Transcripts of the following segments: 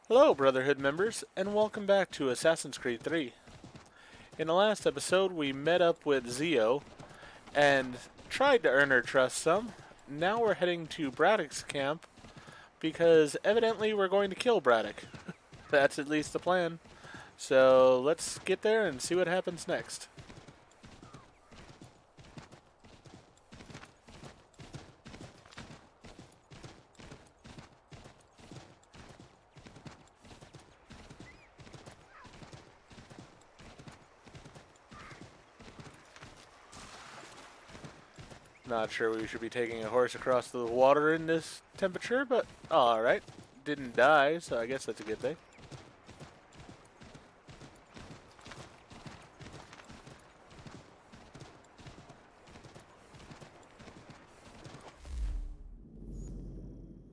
Hello, Brotherhood members, and welcome back to Assassin's Creed 3. In the last episode, we met up with Zio and tried to earn her trust some. Now we're heading to Braddock's camp because evidently we're going to kill Braddock. That's at least the plan. So let's get there and see what happens next. Not sure we should be taking a horse across the water in this temperature, but alright. Didn't die, so I guess that's a good thing.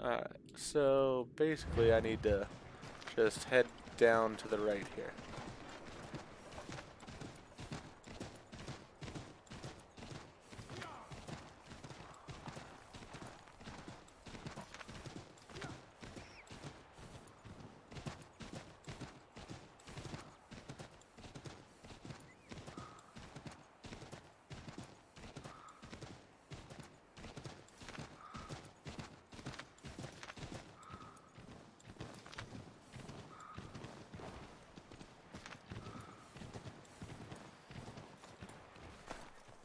Alright, so basically I need to just head down to the right here.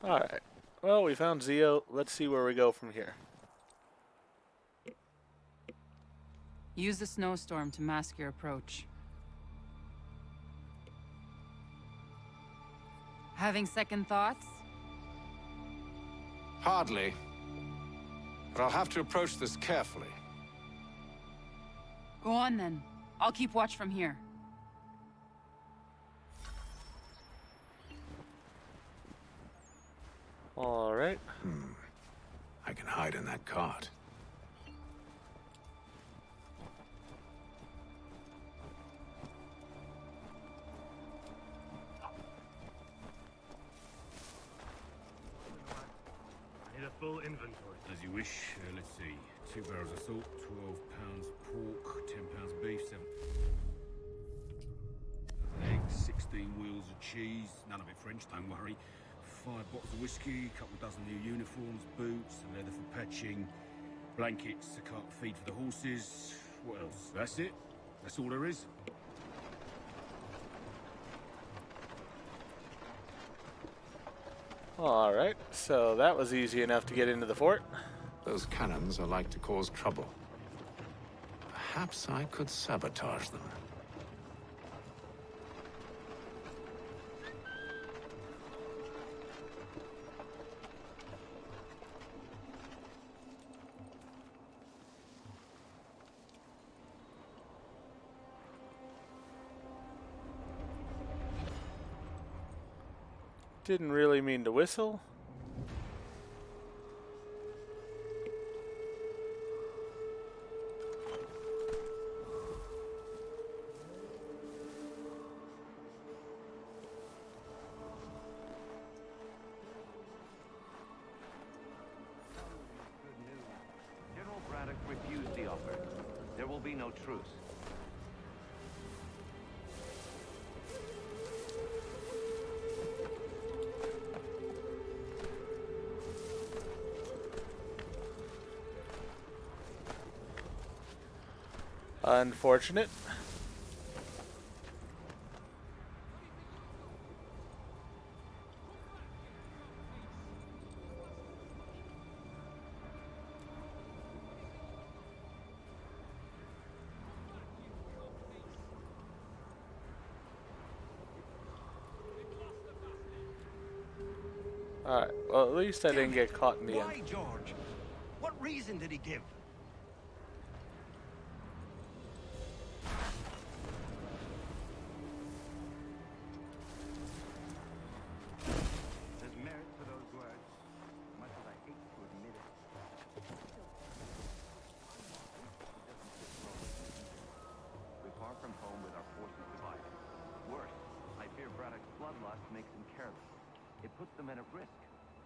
Alright, well, we found Zio. Let's see where we go from here. Use the snowstorm to mask your approach. Having second thoughts? Hardly. But I'll have to approach this carefully. Go on then. I'll keep watch from here. Alright. I can hide in that cart. I need a full inventory. As you wish. Let's see. 2 barrels of salt, 12 pounds pork, 10 pounds beef, 7 eggs, 16 wheels of cheese. None of it French, don't worry. 5 bottles of whiskey, a couple of dozen new uniforms, boots, leather for patching, blankets, a cart feed for the horses. What else? That's it. That's all there is. Alright, so that was easy enough to get into the fort. Those cannons are like to cause trouble. Perhaps I could sabotage them. Didn't really mean to whistle. Good news. General Braddock refused the offer. There will be no truce. Unfortunate. Alright, well at least I didn't get caught in the end. Why, George? What reason did he give? There's merit to those words, much as I hate to admit it. We're far from home with our forces divided. Worse, I fear Braddock's bloodlust makes him careless. It puts the men at risk.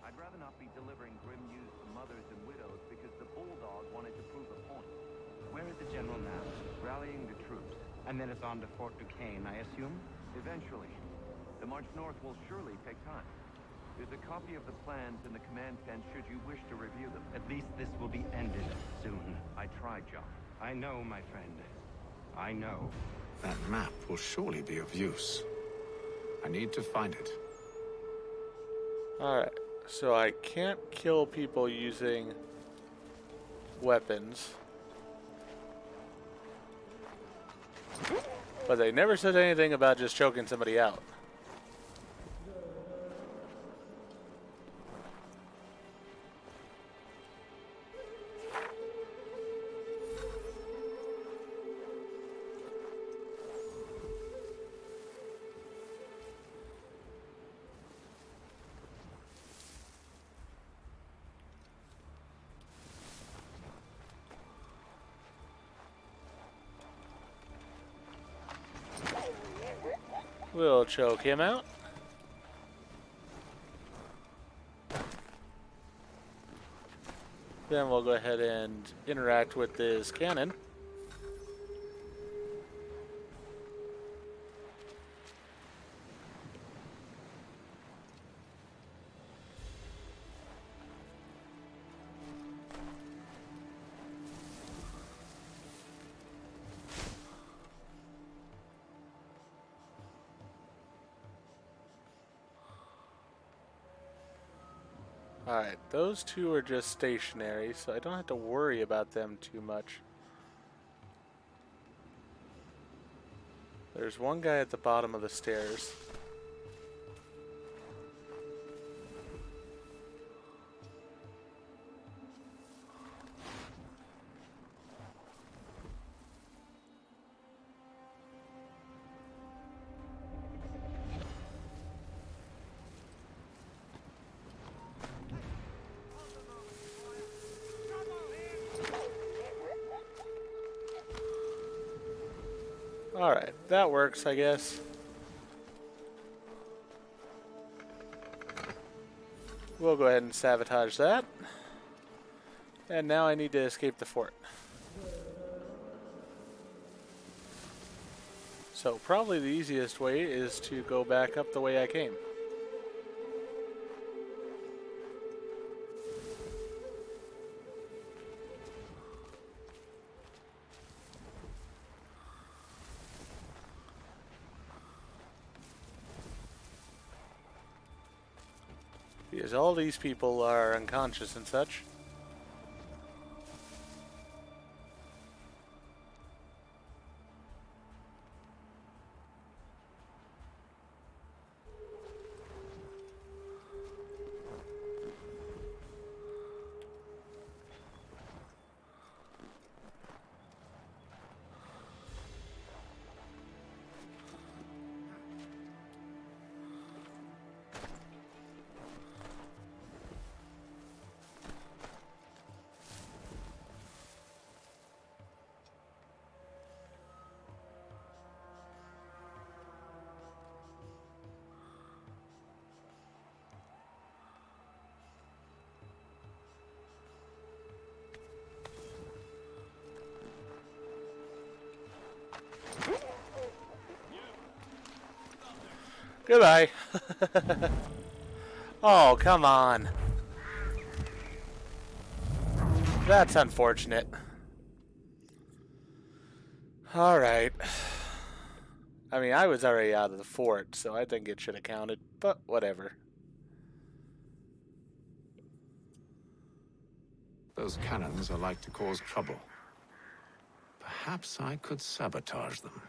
I'd rather not be delivering grim news to mothers and widows because the bulldog wanted to prove a point. Where is the general now? Rallying the troops. And then it's on to Fort Duquesne, I assume? Eventually. The march north will surely take time. There's a copy of the plans in the command tent should you wish to review them. At least this will be ended soon. I tried, John. I know, my friend. I know. That map will surely be of use. I need to find it. Alright, so I can't kill people using weapons. But they never said anything about just choking somebody out. We'll choke him out. Then we'll go ahead and interact with this cannon. Alright, those two are just stationary, so I don't have to worry about them too much. There's one guy at the bottom of the stairs. Alright, that works, I guess. We'll go ahead and sabotage that. And now I need to escape the fort. So probably the easiest way is to go back up the way I came. Because all these people are unconscious and such. Goodbye. Oh, come on. That's unfortunate. Alright. I mean, I was already out of the fort, so I think it should have counted, but whatever. Those cannons are like to cause trouble. Perhaps I could sabotage them.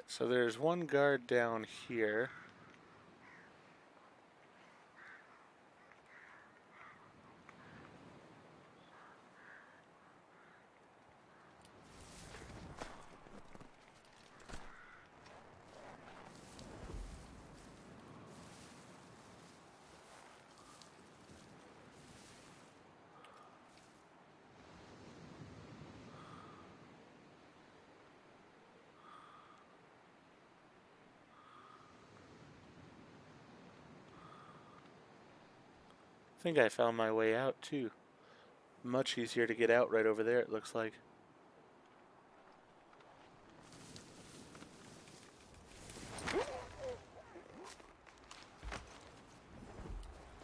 Alright, so there's one guard down here. I think I found my way out too. Much easier to get out right over there, it looks like.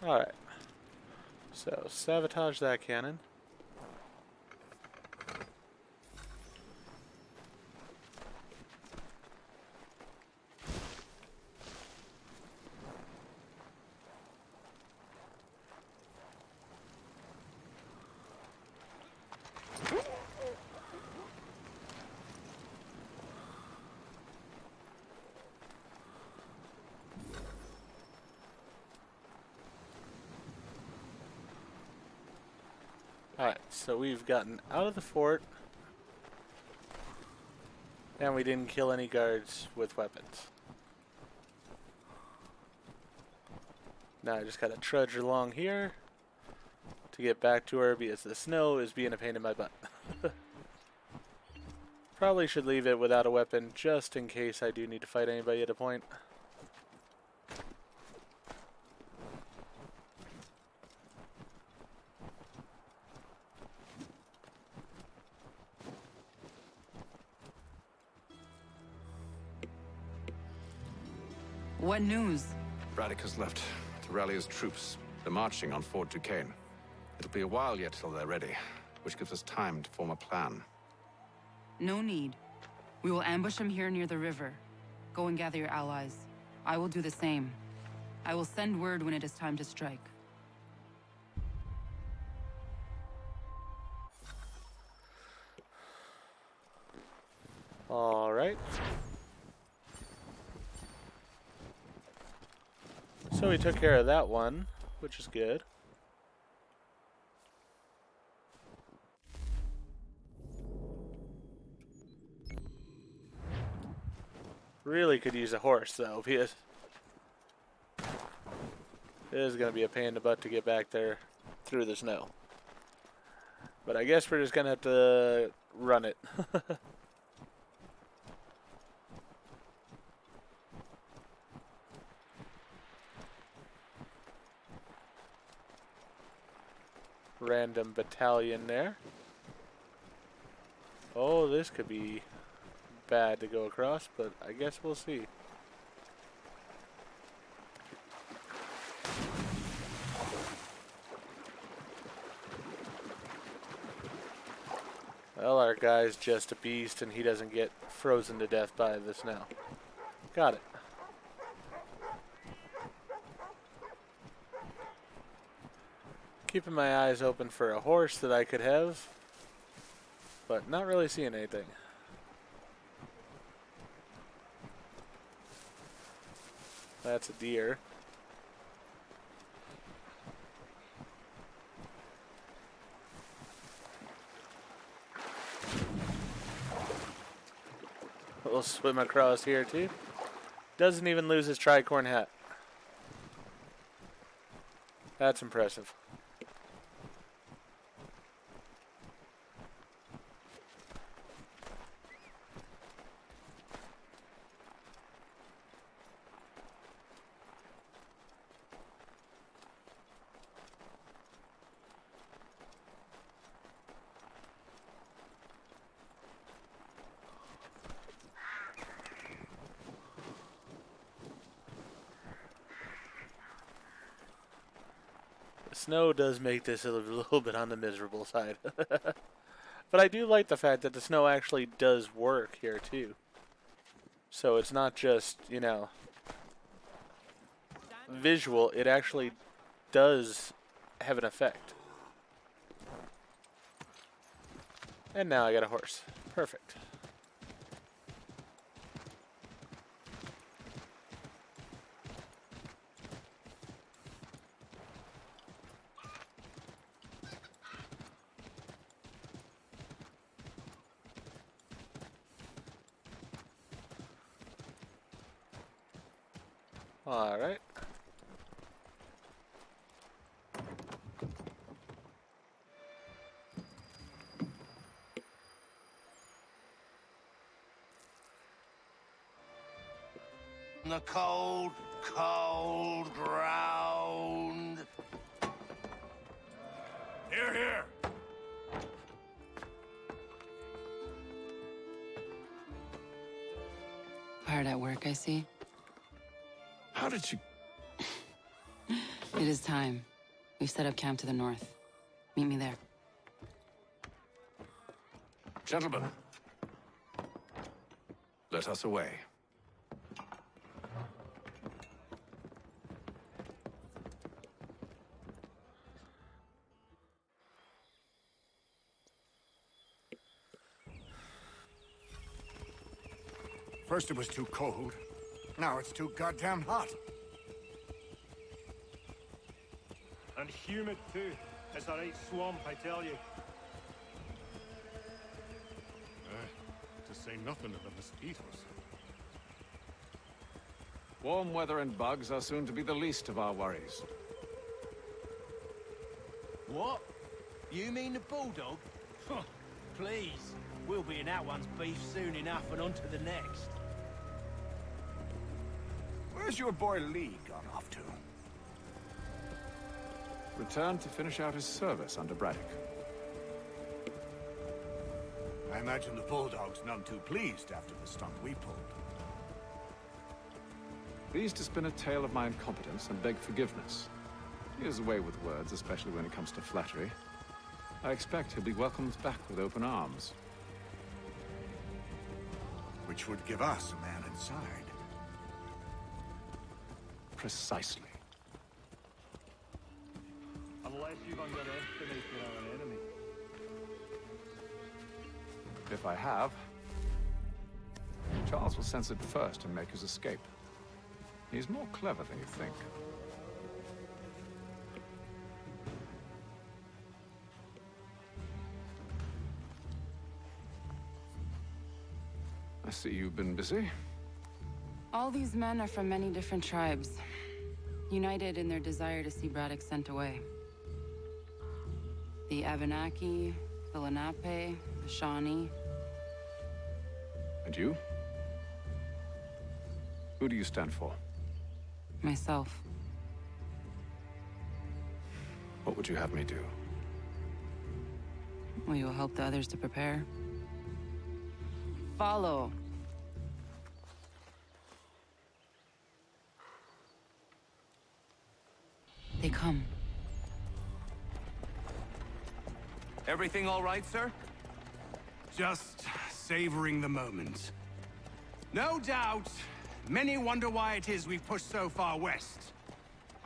Alright. So, sabotage that cannon. Alright, so we've gotten out of the fort. And we didn't kill any guards with weapons. Now I just gotta trudge along here to get back to her because the snow is being a pain in my butt. Probably should leave it without a weapon just in case I do need to fight anybody at a point. What news? Braddock has left to rally his troops. They're marching on Fort Duquesne. It'll be a while yet till they're ready, which gives us time to form a plan. No need. We will ambush him here near the river. Go and gather your allies. I will do the same. I will send word when it is time to strike. Alright. So we took care of that one, which is good. Really could use a horse though, because it is going to be a pain in the butt to get back there through the snow. But I guess we're just going to have to run it. Random battalion there. Oh, this could be bad to go across, but I guess we'll see. Well, our guy's just a beast and he doesn't get frozen to death by the snow. Got it. Keeping my eyes open for a horse that I could have, but not really seeing anything. That's a deer. We'll swim across here too. Doesn't even lose his tricorn hat. That's impressive. Snow does make this a little bit on the miserable side. But I do like the fact that the snow actually does work here too. So it's not just, you know, visual, it actually does have an effect. And now I got a horse. Perfect. Alright. The cold, cold ground. Here, here. Hard at work, I see. How did you... It is time. We've set up camp to the north. Meet me there. Gentlemen, let us away. First it was too cold. Now it's too goddamn hot. And humid too. It's a right swamp, I tell you. To say nothing of the mosquitoes. Warm weather and bugs are soon to be the least of our worries. What? You mean the bulldog? Huh, please. We'll be in that one's beef soon enough and on to the next. Where's your boy Lee gone off to? Returned to finish out his service under Braddock. I imagine the Bulldog's none too pleased after the stunt we pulled. Pleased to spin a tale of my incompetence and beg forgiveness. He has a way with words, especially when it comes to flattery. I expect he'll be welcomed back with open arms. Which would give us a man inside. Precisely. Unless you've underestimated our enemy. If I have, Charles will sense it first and make his escape. He's more clever than you think. I see you've been busy. All these men are from many different tribes, united in their desire to see Braddock sent away. The Abenaki, the Lenape, the Shawnee. And you? Who do you stand for? Myself. What would you have me do? Will you help the others to prepare? Follow. They come. Everything all right, sir? Just savoring the moment. No doubt, many wonder why it is we've pushed so far west.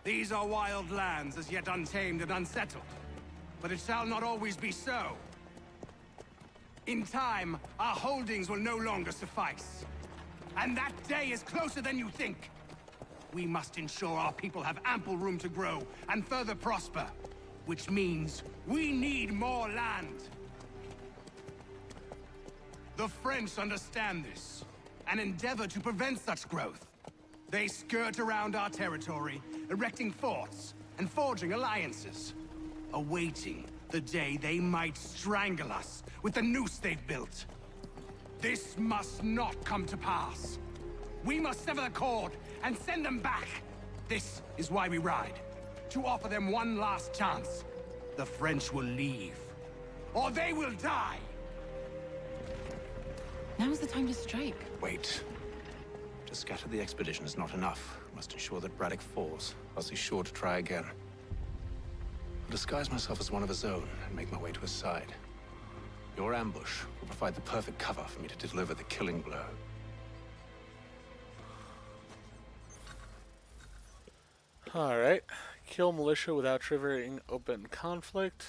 These are wild lands, as yet untamed and unsettled. But it shall not always be so. In time, our holdings will no longer suffice. And that day is closer than you think. We must ensure our people have ample room to grow and further prosper. Which means we need more land. The French understand this, and endeavor to prevent such growth. They skirt around our territory, erecting forts and forging alliances, awaiting the day they might strangle us with the noose they've built. This must not come to pass. We must sever the cord and send them back. This is why we ride. To offer them one last chance. The French will leave. Or they will die! Now's the time to strike. Wait. To scatter the expedition is not enough. We must ensure that Braddock falls, else he's sure to try again. I'll disguise myself as one of his own and make my way to his side. Your ambush will provide the perfect cover for me to deliver the killing blow. Alright. Kill militia without triggering open conflict.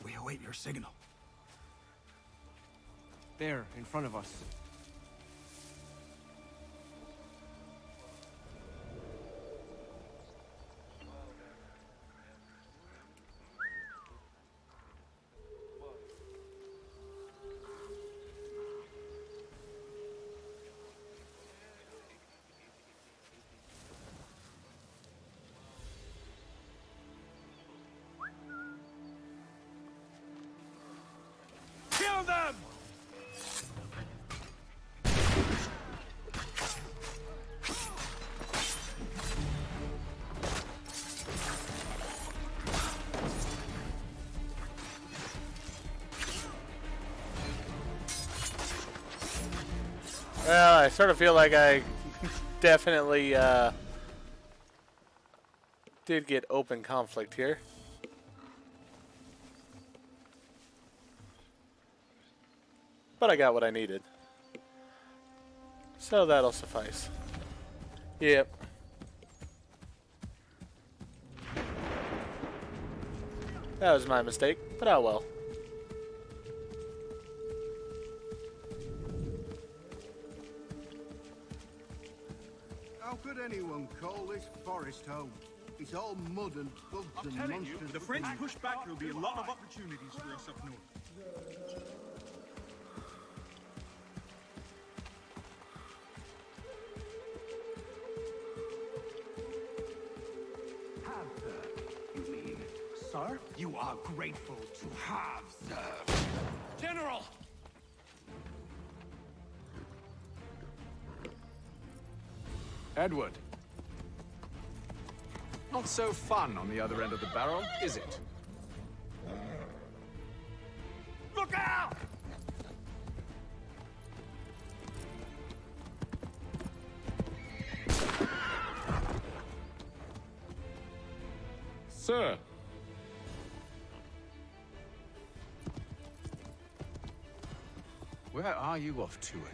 We await your signal. There, in front of us. Well, I sort of feel like I definitely did get open conflict here. But I got what I needed. So that'll suffice. Yep. That was my mistake, but oh well. How could anyone call this forest home? It's all mud and bugs and monsters. If the French push back, there'll be a lot of opportunities for us up north. Have, sir, you mean? Sir? You are grateful to have, sir. General! Edward. Not so fun on the other end of the barrel, is it? Look out! Sir. Where are you off to, Edward?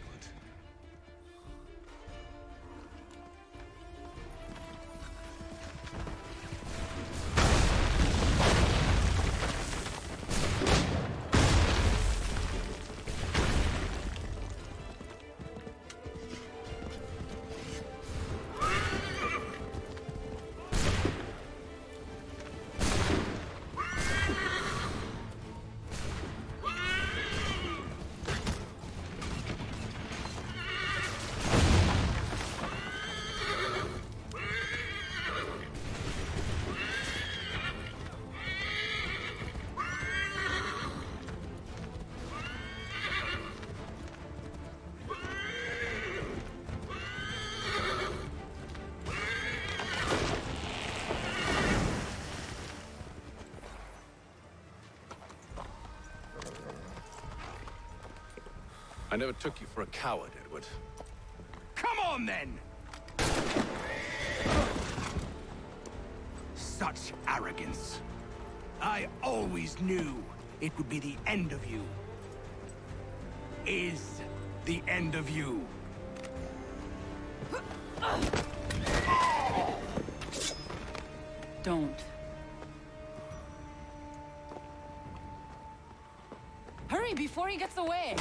I never took you for a coward, Edward. Come on, then! Such arrogance. I always knew it would be the end of you. Is the end of you. Don't. Hurry before he gets away!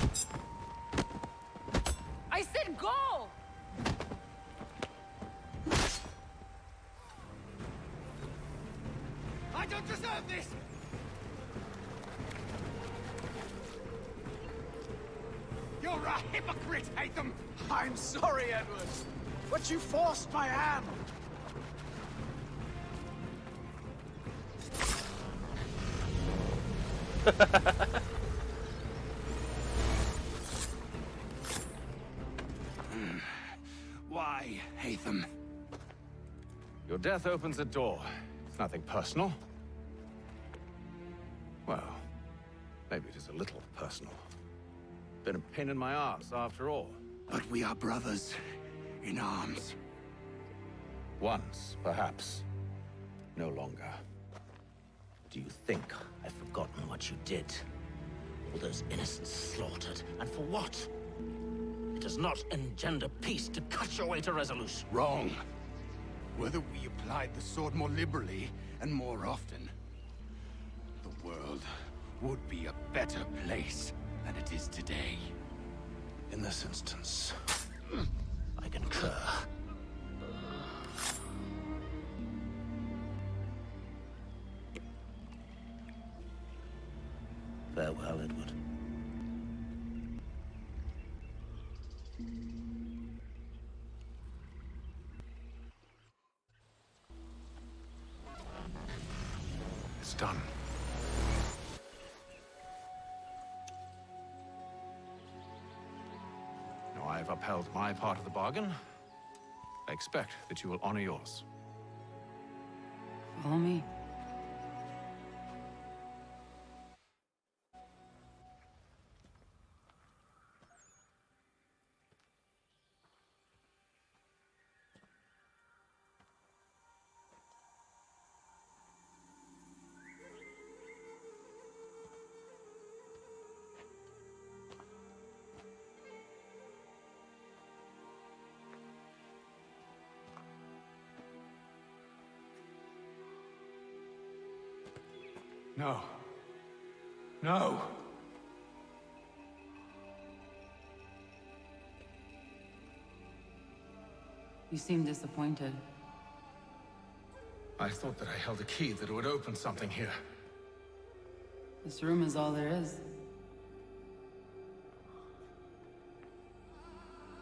I said go! I don't deserve this! You're a hypocrite, Hatham! I'm sorry, Edward, but you forced my hand. Why, Hatham? Your death opens a door. It's nothing personal. Well, maybe it is a little personal. Been a pain in my arse, after all. But we are brothers in arms. Once, perhaps. No longer. Do you think I've forgotten what you did? All those innocents slaughtered, and for what? It does not engender peace to cut your way to resolution. Wrong. Whether we applied the sword more liberally and more often, the world would be a better place than it is today. In this instance, I concur. Farewell, Edward. It's done. Now I have upheld my part of the bargain. I expect that you will honor yours. Follow me. No. No! You seem disappointed. I thought that I held a key that would open something here. This room is all there is.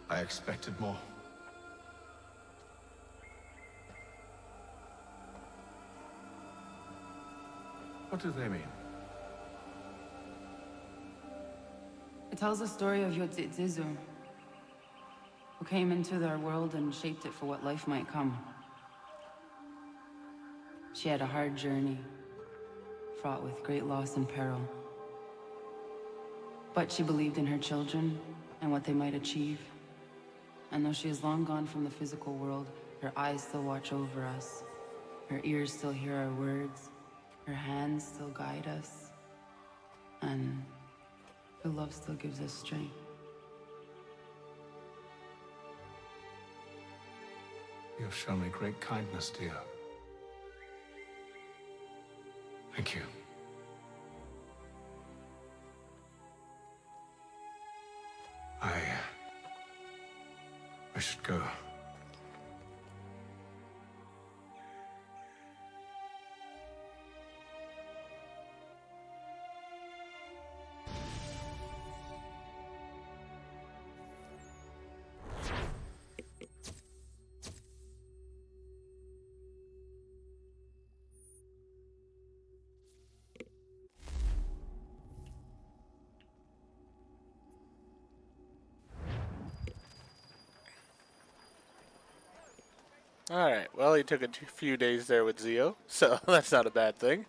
I expected more. What do they mean? It tells the story of Yotzitzizu, who came into their world and shaped it for what life might come. She had a hard journey, fraught with great loss and peril. But she believed in her children and what they might achieve. And though she is long gone from the physical world, her eyes still watch over us. Her ears still hear our words. Her hands still guide us. And her love still gives us strength. You have shown me great kindness, dear. Thank you. I should go. Alright, well, he took a few days there with Zio, so that's not a bad thing.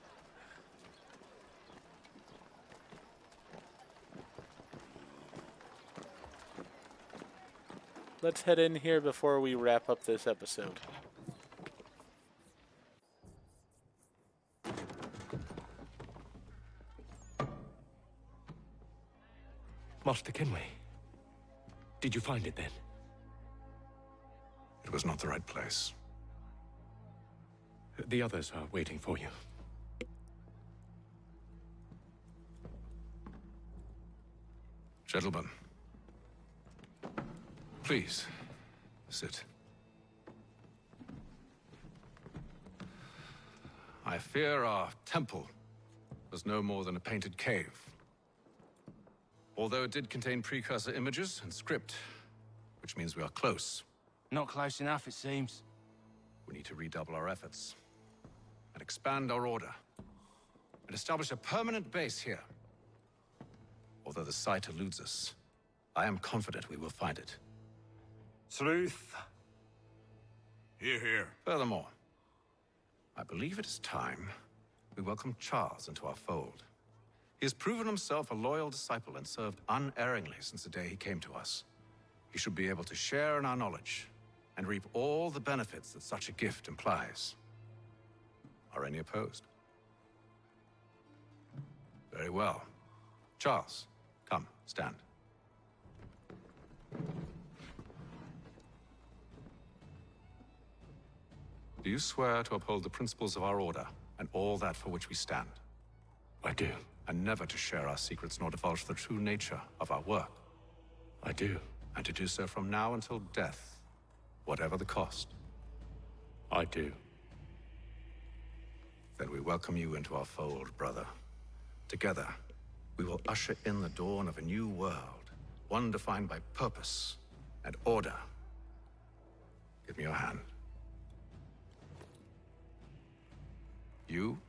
Let's head in here before we wrap up this episode. Master Kenway, did you find it then? It was not the right place. The others are waiting for you. Gentlemen, please, sit. I fear our temple was no more than a painted cave. Although it did contain precursor images and script, which means we are close. Not close enough, it seems. We need to redouble our efforts and expand our order and establish a permanent base here. Although the site eludes us, I am confident we will find it. Truth. Hear, hear. Furthermore, I believe it is time we welcome Charles into our fold. He has proven himself a loyal disciple and served unerringly since the day he came to us. He should be able to share in our knowledge and reap all the benefits that such a gift implies. Are any opposed? Very well. Charles, come, stand. Do you swear to uphold the principles of our order and all that for which we stand? I do. And never to share our secrets nor divulge the true nature of our work? I do. And to do so from now until death, whatever the cost? I do. Then we welcome you into our fold, brother. Together, we will usher in the dawn of a new world, one defined by purpose and order. Give me your hand. You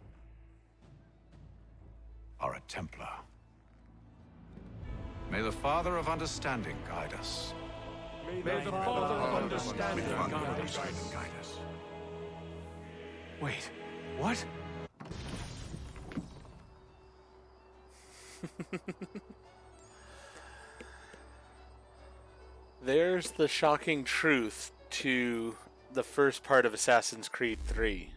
are a Templar. May the Father of Understanding guide us. May the Father of Understanding guide us. Wait, what? There's the shocking truth to the first part of Assassin's Creed 3.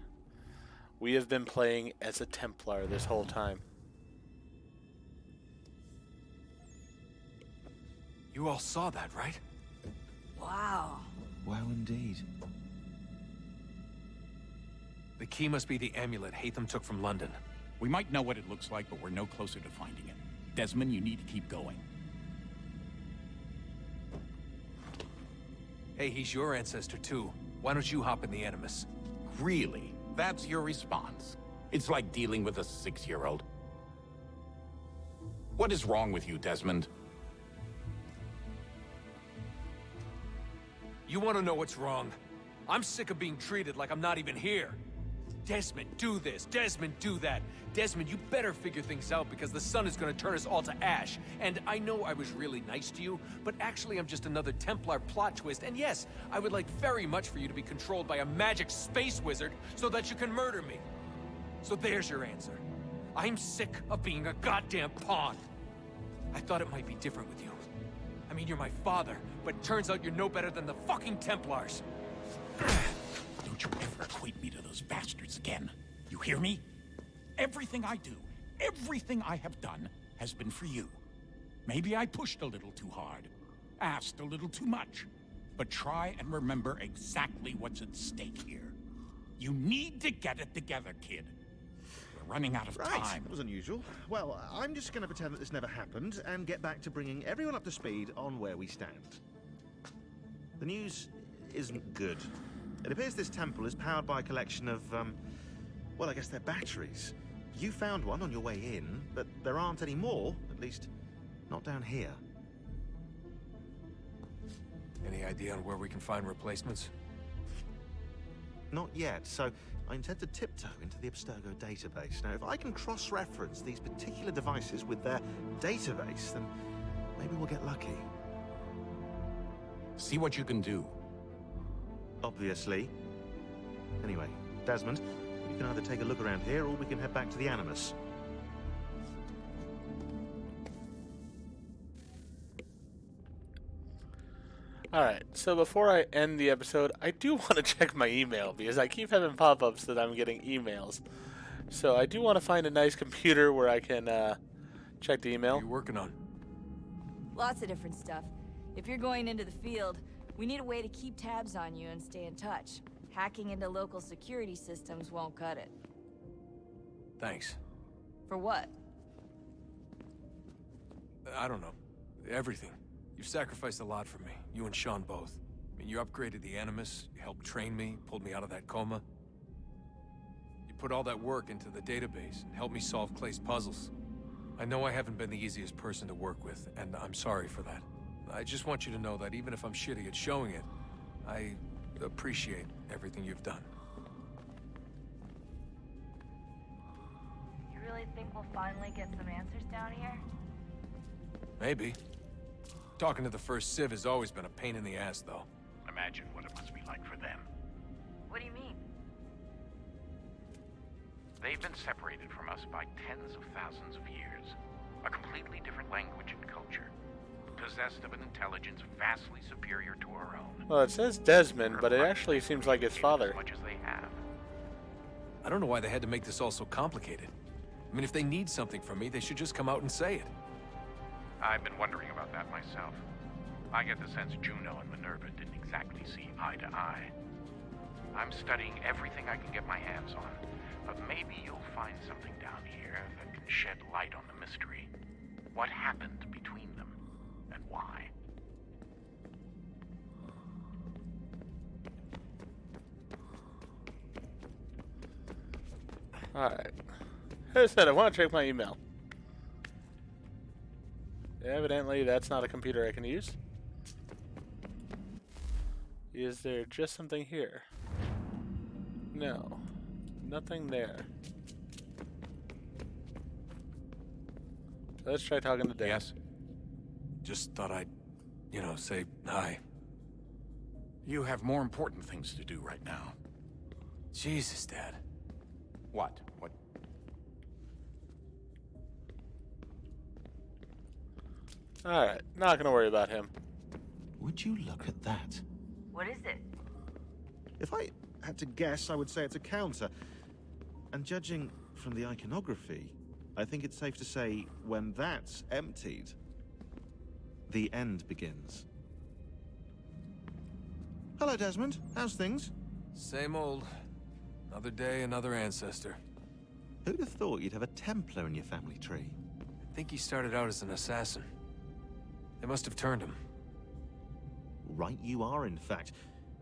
We have been playing as a Templar this whole time. You all saw that, right? Wow. Wow, indeed. The key must be the amulet Hatham took from London. We might know what it looks like, but we're no closer to finding it. Desmond, you need to keep going. Hey, he's your ancestor too. Why don't you hop in the Animus? Really? That's your response? It's like dealing with a 6-year-old. What is wrong with you, Desmond? You want to know what's wrong? I'm sick of being treated like I'm not even here. Desmond, do this. Desmond, do that. Desmond, you better figure things out because the sun is going to turn us all to ash. And I know I was really nice to you, but actually I'm just another Templar plot twist. And yes, I would like very much for you to be controlled by a magic space wizard so that you can murder me. So there's your answer. I'm sick of being a goddamn pawn. I thought it might be different with you. I mean, you're my father, but turns out you're no better than the fucking Templars. Don't you ever equate me to those bastards again. You hear me? Everything I do, everything I have done, has been for you. Maybe I pushed a little too hard, asked a little too much, but try and remember exactly what's at stake here. You need to get it together, kid. We're running out of time. That was unusual. Well, I'm just going to pretend that this never happened and get back to bringing everyone up to speed on where we stand. The news isn't good. It appears this temple is powered by a collection of, well, I guess they're batteries. You found one on your way in, but there aren't any more, at least not down here. Any idea on where we can find replacements? Not yet, so I intend to tiptoe into the Abstergo database. Now, if I can cross-reference these particular devices with their database, then maybe we'll get lucky. See what you can do. Obviously. Anyway, Desmond, you can either take a look around here or we can head back to the Animus. Alright, so before I end the episode, I do want to check my email because I keep having pop-ups that I'm getting emails. So I do want to find a nice computer where I can check the email. What are you working on? Lots of different stuff. If you're going into the field, we need a way to keep tabs on you and stay in touch. Hacking into local security systems won't cut it. Thanks. For what? I don't know. Everything. You've sacrificed a lot for me. You and Sean both. I mean, you upgraded the Animus, you helped train me, pulled me out of that coma. You put all that work into the database and helped me solve Clay's puzzles. I know I haven't been the easiest person to work with, and I'm sorry for that. I just want you to know that even if I'm shitty at showing it, I appreciate everything you've done. You really think we'll finally get some answers down here? Maybe. Talking to the first Civ has always been a pain in the ass, though. Imagine what it must be like for them. What do you mean? They've been separated from us by tens of thousands of years. A completely different language and culture. Possessed of an intelligence vastly superior to our own. Well, it says Desmond, but it actually seems like his father. As much as they have. I don't know why they had to make this all so complicated. I mean, if they need something from me, they should just come out and say it. I've been wondering about that myself. I get the sense Juno and Minerva didn't exactly see eye to eye. I'm studying everything I can get my hands on, but maybe you'll find something down here that can shed light on the mystery. What happened between them, and why? Alright. As I said, I want to check my email. Evidently, that's not a computer I can use. Is there just something here? No. Nothing there. Let's try talking to Dan. Yes. Just thought I'd, say hi. You have more important things to do right now. Jesus, Dad. What? What? Alright, not gonna worry about him. Would you look at that? What is it? If I had to guess, I would say it's a counter. And judging from the iconography, I think it's safe to say when that's emptied, the end begins. Hello, Desmond. How's things? Same old. Another day, another ancestor. Who'd have thought you'd have a Templar in your family tree? I think he started out as an assassin. They must have turned him. Right you are, in fact.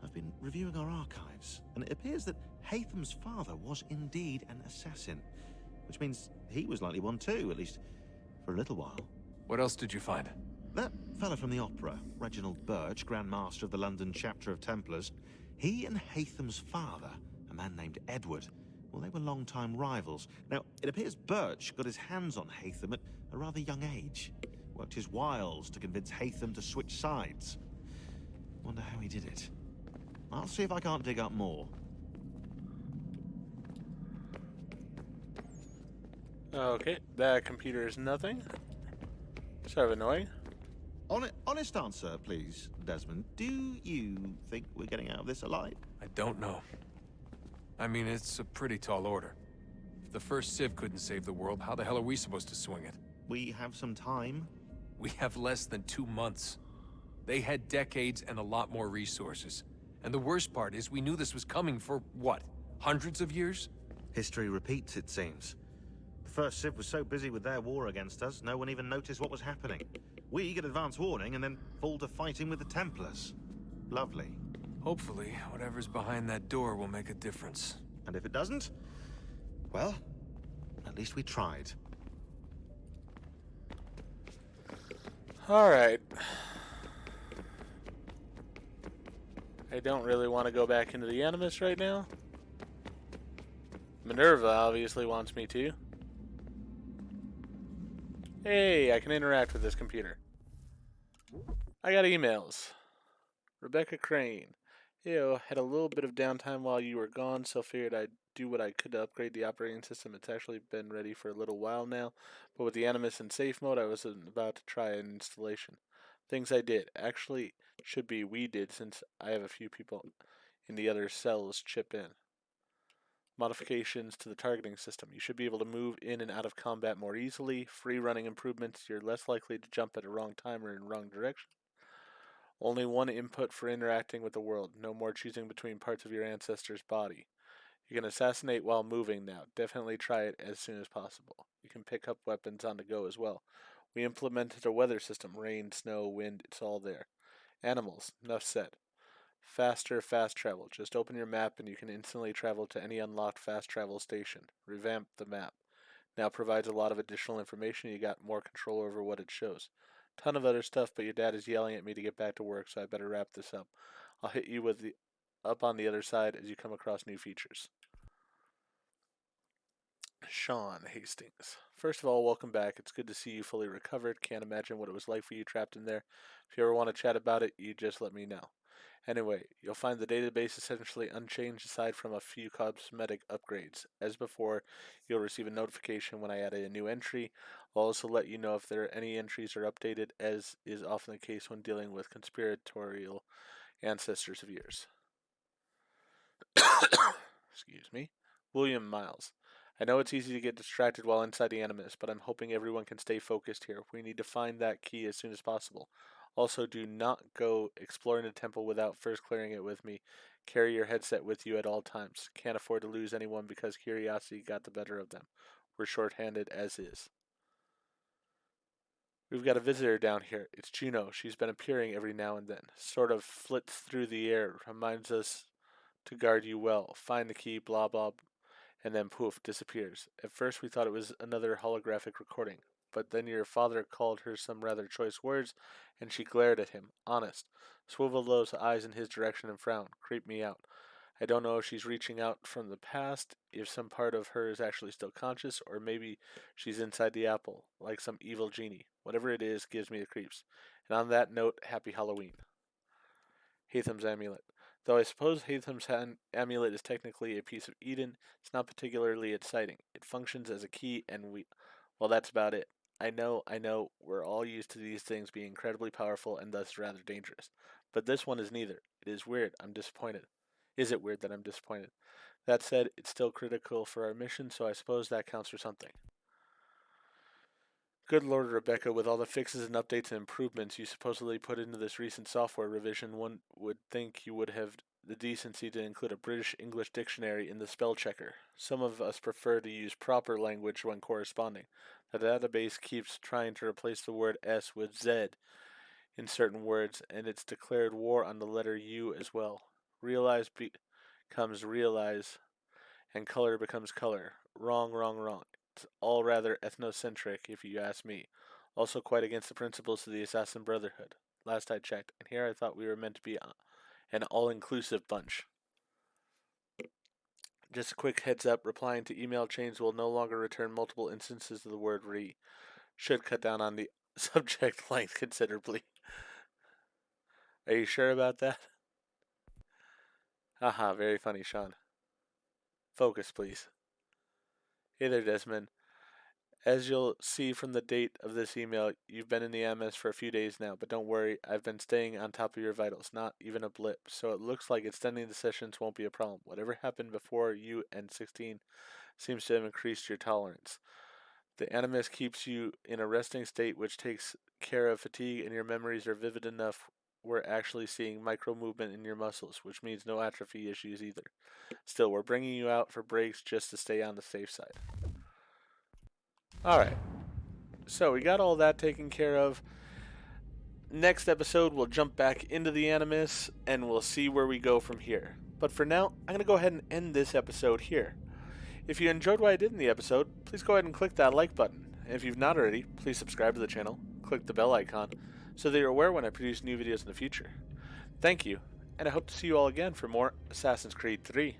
I've been reviewing our archives, and it appears that Haytham's father was indeed an assassin, which means he was likely one too, at least for a little while. What else did you find? That fella from the opera, Reginald Birch, Grand Master of the London chapter of Templars, he and Haytham's father, a man named Edward, well, they were long-time rivals. Now, it appears Birch got his hands on Haytham at a rather young age. Worked his wiles to convince Haytham to switch sides. Wonder how he did it. I'll see if I can't dig up more. Okay, that computer is nothing. Sort of annoying. Honest answer, please, Desmond. Do you think we're getting out of this alive? I don't know. I mean, it's a pretty tall order. If the first Civ couldn't save the world, how the hell are we supposed to swing it? We have some time. We have less than 2 months. They had decades and a lot more resources. And the worst part is we knew this was coming for, what, hundreds of years? History repeats, it seems. The first Civ was so busy with their war against us, no one even noticed what was happening. We get advance warning and then fall to fighting with the Templars. Lovely. Hopefully, whatever's behind that door will make a difference. And if it doesn't, well, at least we tried. Alright. I don't really want to go back into the Animus right now. Minerva obviously wants me to. Hey, I can interact with this computer. I got emails. Rebecca Crane. Ew, had a little bit of downtime while you were gone, so figured I'd do what I could to upgrade the operating system. It's actually been ready for a little while now, but with the Animus in safe mode, I wasn't about to try an installation. Things I did. Actually, should be we did, since I have a few people in the other cells chip in. Modifications to the targeting system. You should be able to move in and out of combat more easily. Free running improvements. You're less likely to jump at a wrong time or in the wrong direction. Only one input for interacting with the world. No more choosing between parts of your ancestor's body. You can assassinate while moving now. Definitely try it as soon as possible. You can pick up weapons on the go as well. We implemented a weather system. Rain, snow, wind, it's all there. Animals. Enough said. Faster fast travel. Just open your map and you can instantly travel to any unlocked fast travel station. Revamp the map. Now provides a lot of additional information. You got more control over what it shows. Ton of other stuff, but your dad is yelling at me to get back to work, so I better wrap this up. I'll hit you with the up on the other side as you come across new features. Sean Hastings. First of all, welcome back. It's good to see you fully recovered. Can't imagine what it was like for you trapped in there. If you ever want to chat about it, you just let me know. Anyway, you'll find the database essentially unchanged aside from a few cosmetic upgrades. As before, you'll receive a notification when I add a new entry. I'll also let you know if there are any entries are updated, as is often the case when dealing with conspiratorial ancestors of yours. Excuse me. William Miles. I know it's easy to get distracted while inside the Animus, but I'm hoping everyone can stay focused here. We need to find that key as soon as possible. Also, do not go exploring the temple without first clearing it with me. Carry your headset with you at all times. Can't afford to lose anyone because curiosity got the better of them. We're short-handed as is. We've got a visitor down here. It's Juno. She's been appearing every now and then. Sort of flits through the air. Reminds us to guard you well. Find the key, blah, blah, and then poof, disappears. At first we thought it was another holographic recording, but then your father called her some rather choice words, and she glared at him. Honest. Swiveled those eyes in his direction and frowned. Creeped me out. I don't know if she's reaching out from the past, if some part of her is actually still conscious, or maybe she's inside the apple, like some evil genie. Whatever it is, gives me the creeps. And on that note, happy Halloween. Haytham's Amulet. Though I suppose Haytham's amulet is technically a piece of Eden, it's not particularly exciting. It functions as a key, and well, that's about it. I know, we're all used to these things being incredibly powerful and thus rather dangerous. But this one is neither. It is weird. I'm disappointed. Is it weird that I'm disappointed? That said, it's still critical for our mission, so I suppose that counts for something. Good Lord, Rebecca, with all the fixes and updates and improvements you supposedly put into this recent software revision, one would think you would have the decency to include a British English dictionary in the spell checker. Some of us prefer to use proper language when corresponding. The database keeps trying to replace the word S with Z in certain words, and it's declared war on the letter U as well. Realize becomes realize, and color becomes color. Wrong, wrong, wrong. It's all rather ethnocentric, if you ask me. Also quite against the principles of the Assassin Brotherhood. Last I checked, and here I thought we were meant to be an all-inclusive bunch. Just a quick heads up, replying to email chains will no longer return multiple instances of the word re. Should cut down on the subject length considerably. Are you sure about that? Haha, very funny, Sean. Focus, please. Hey there, Desmond. As you'll see from the date of this email, you've been in the MS for a few days now, but don't worry, I've been staying on top of your vitals, not even a blip, so it looks like extending the sessions won't be a problem. Whatever happened before you and 16 seems to have increased your tolerance. The animus keeps you in a resting state which takes care of fatigue, and your memories are vivid enough we're actually seeing micro-movement in your muscles, which means no atrophy issues either. Still, we're bringing you out for breaks just to stay on the safe side. Alright, so we got all that taken care of. Next episode, we'll jump back into the Animus, and we'll see where we go from here. But for now, I'm going to go ahead and end this episode here. If you enjoyed what I did in the episode, please go ahead and click that like button. And if you've not already, please subscribe to the channel, click the bell icon, so that you're aware when I produce new videos in the future. Thank you, and I hope to see you all again for more Assassin's Creed 3.